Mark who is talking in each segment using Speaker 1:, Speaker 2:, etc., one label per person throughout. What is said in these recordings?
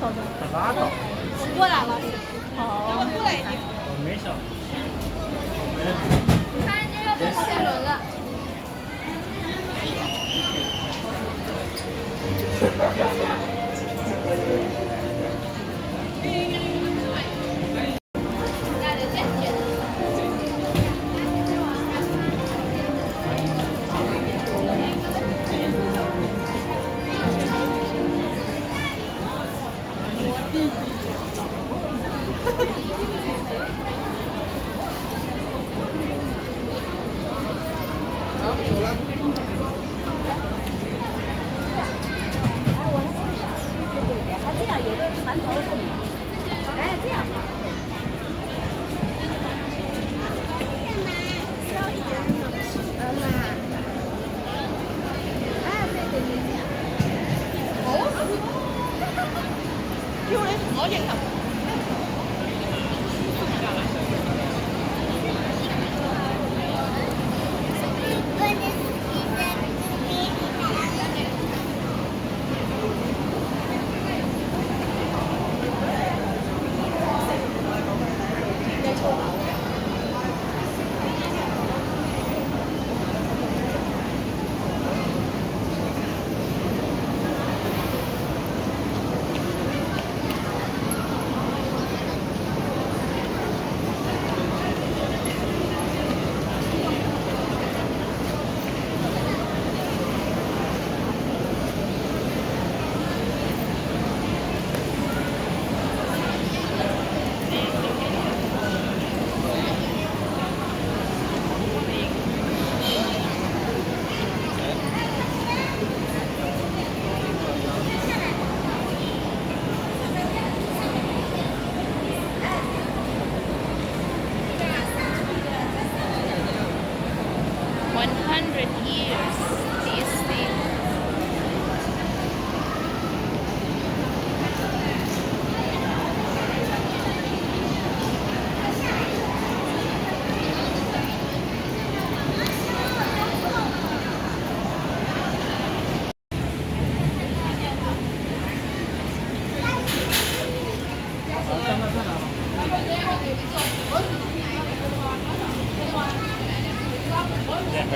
Speaker 1: 好的。
Speaker 2: 拉倒。
Speaker 3: 过来了。
Speaker 1: 好。
Speaker 3: 过来一点。
Speaker 2: 我没想。
Speaker 3: 看这个被写轮了。100 years, this thing.
Speaker 2: Yeah,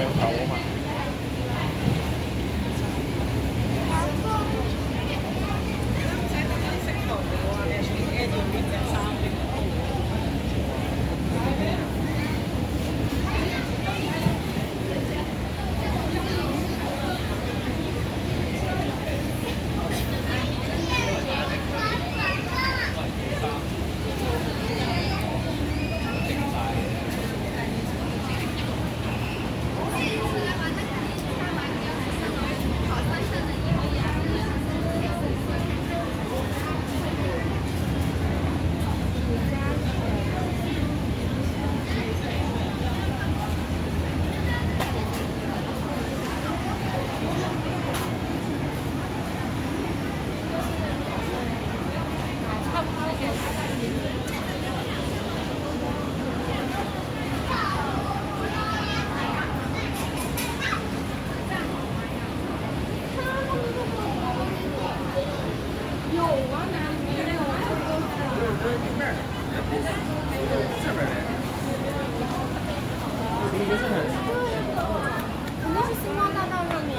Speaker 3: 那是星光大道上面。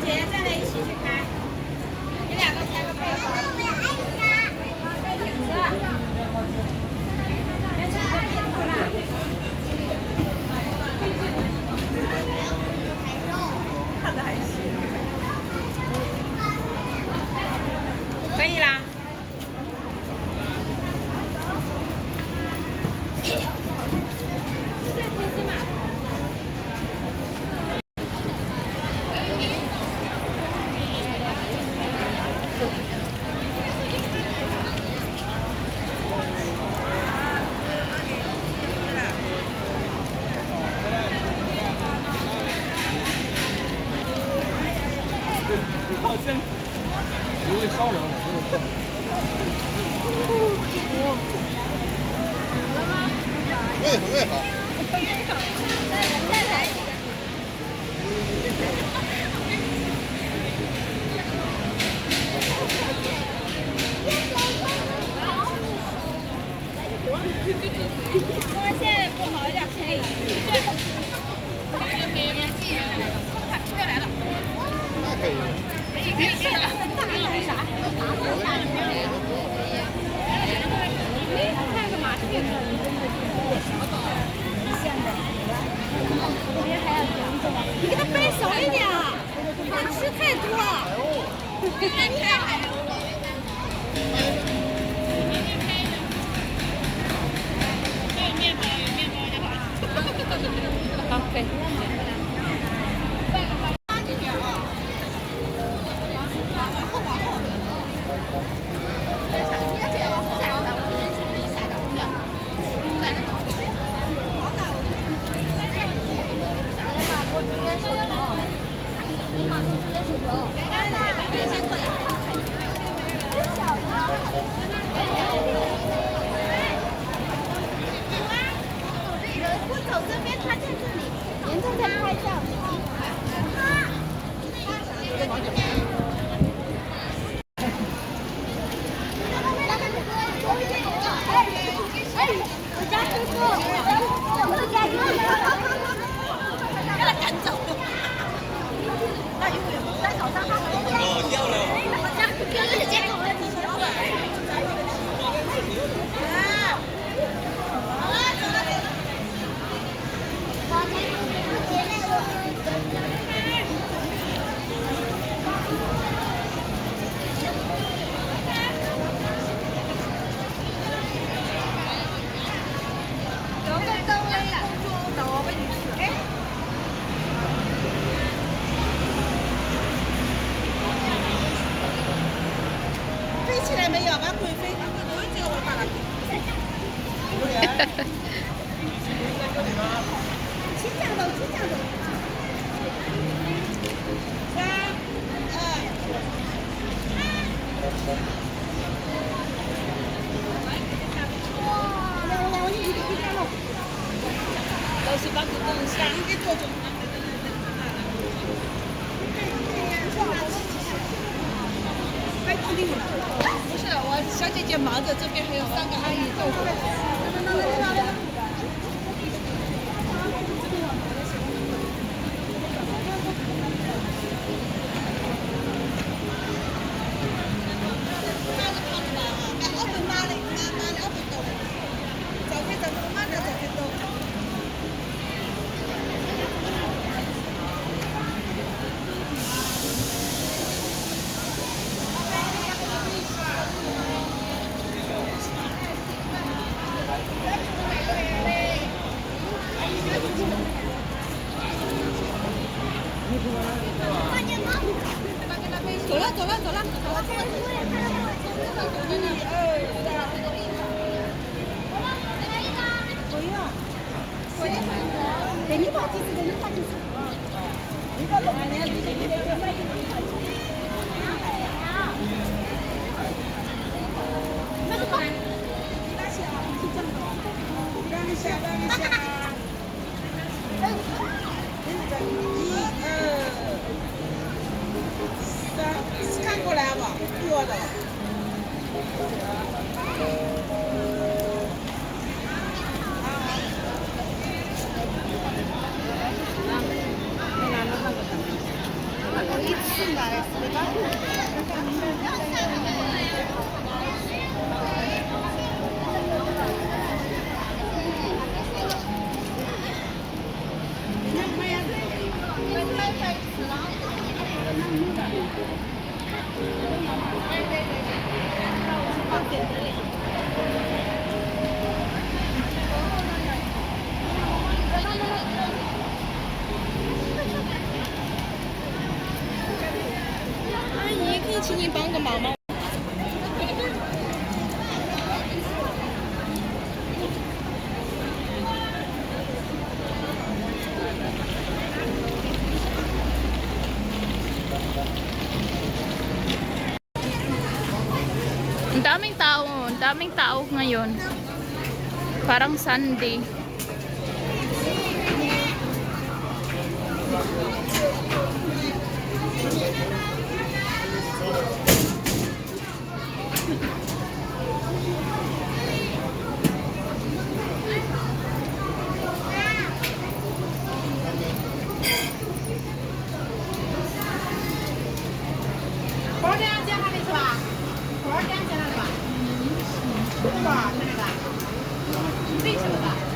Speaker 3: 姐，再来一起去开，你两个开个配合。看着还行。可以啦。
Speaker 2: 好像有点烧凉了。
Speaker 1: 胃好。
Speaker 3: 再来一个。因为现在不好一点可以。又来了。
Speaker 4: 那可以。
Speaker 3: 可以了。那啥？看个马戏的。这边还要两种，你给它掰小一点，它吃太多了。好，可以。我走这边，他在这里，沿着在拍照。我家叔叔，我家叔叔，给他赶走。那有没有在手上？掉了。我家掉了，结果我飞起来没有？把鬼飞，我这个我把它。请讲走，请讲走。都是帮助东西，你给做做。不是，我小姐姐忙着，这边还有3个阿姨照顾。走了，走了，走了。给你把几次，给你把几次。看过来吧，热的。一次买阿姨，可以请你帮个忙吗？Ang
Speaker 1: daming tao ngayon. Parang Sunday.
Speaker 3: 为什么吧？